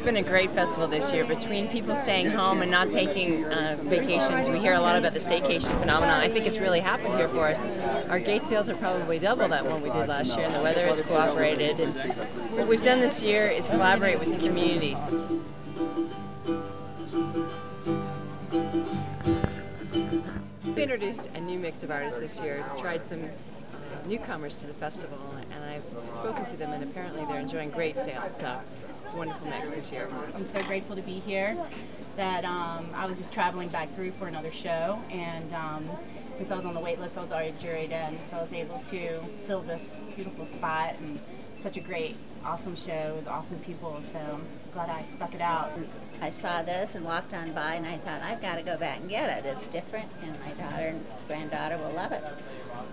been a great festival this year. Between people staying home and not taking vacations, we hear a lot about the staycation phenomenon. I think it's really happened here for us. Our gate sales are probably double that one we did last year, and the weather has cooperated. And what we've done this year is collaborate with the communities. We introduced a new mix of artists this year, tried some newcomers to the festival, and I've spoken to them, and apparently they're enjoying great sales, so it's a wonderful mix this year. I'm so grateful to be here, that I was just traveling back through for another show, and since I was on the wait list, I was already juried in, so I was able to fill this beautiful spot, and such a great, awesome show with awesome people, so I'm glad I stuck it out. I saw this and walked on by, and I thought, I've got to go back and get it. It's different, and my daughter and granddaughter will love it.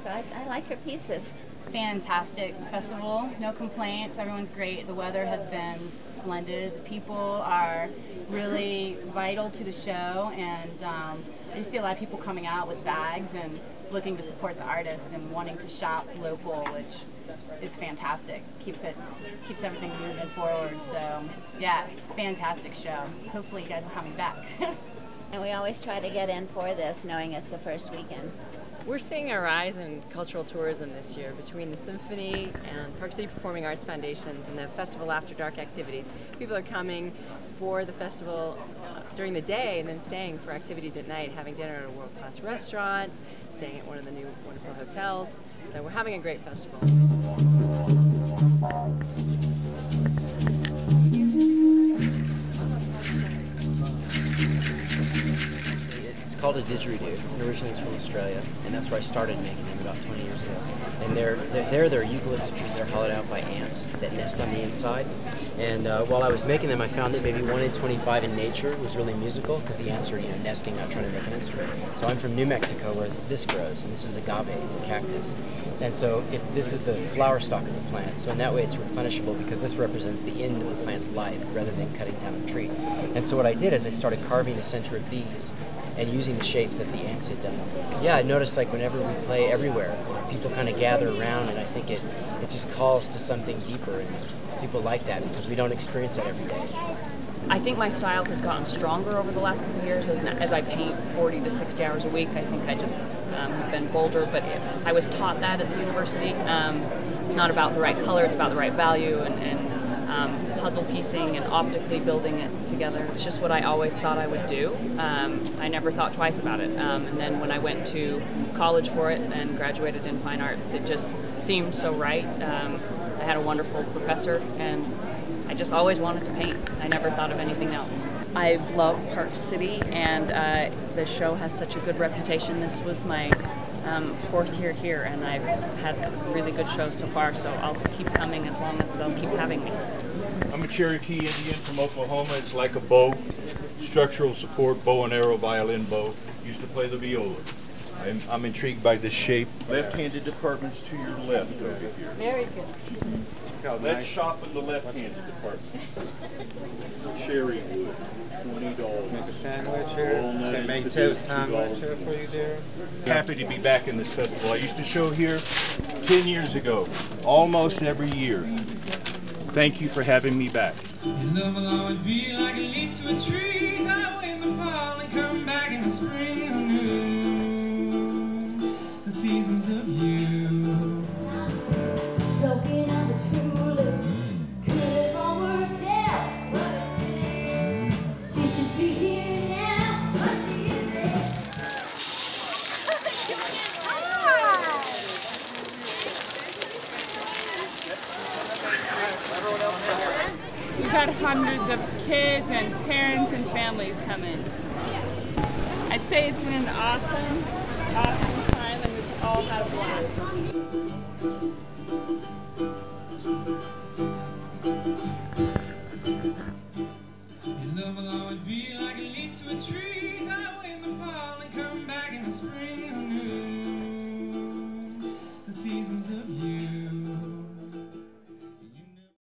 So I like her pieces. Fantastic festival, no complaints, everyone's great. The weather has been splendid. The people are really vital to the show, and I just see a lot of people coming out with bags and looking to support the artists and wanting to shop local, which is fantastic. Keeps everything moving forward. So yeah, it's a fantastic show. Hopefully you guys are coming back. And we always try to get in for this, knowing it's the first weekend. We're seeing a rise in cultural tourism this year between the Symphony and Park City Performing Arts Foundations and the Festival After Dark activities. People are coming for the festival during the day and then staying for activities at night, having dinner at a world-class restaurant, staying at one of the new wonderful hotels. So we're having a great festival. It's called a didgeridoo, and originally it's from Australia, and that's where I started making them about 20 years ago. And they're eucalyptus trees. They're hollowed out by ants that nest on the inside. And while I was making them, I found that maybe 1 in 25 in nature was really musical, because the ants are, nesting out trying to make an instrument. So I'm from New Mexico, where this grows, and this is agave. It's a cactus. And so this is the flower stalk of the plant. So in that way it's replenishable, because this represents the end of the plant's life rather than cutting down a tree. And so what I did is I started carving the center of these and using the shapes that the ants had done. Yeah, I noticed like whenever we play everywhere, people kind of gather around, and I think it just calls to something deeper, and people like that because we don't experience that every day. I think my style has gotten stronger over the last couple of years as I paint 40 to 60 hours a week. I think I just have been bolder, but I was taught that at the university. It's not about the right color, it's about the right value, and puzzle piecing and optically building it together. It's just what I always thought I would do. I never thought twice about it. And then when I went to college for it and graduated in fine arts, it just seemed so right. I had a wonderful professor, and I just always wanted to paint. I never thought of anything else. I love Park City, and the show has such a good reputation. This was my 4th year here, and I've had a really good show so far, so I'll keep coming as long as they'll keep having me. I'm a Cherokee Indian from Oklahoma. It's like a bow, structural support, bow and arrow, violin bow. Used to play the viola. I'm intrigued by this shape. Left-handed departments to your left over here. Very good. Let's shop in the left-handed department. Cherry wood, $20. Make a sandwich here. Make toast sandwich here for you, dear. Happy to be back in this festival. I used to show here 10 years ago, almost every year. Thank you for having me back. Your love will always be like a leaf to a tree, die away in the fall and come back in the spring. Anew. The seasons of you. Token of a true love, could have all worked out, but it didn't. She should be here now, but she isn't. We've had hundreds of kids and parents and families come in. I'd say it's been an awesome time, and we've all had a blast.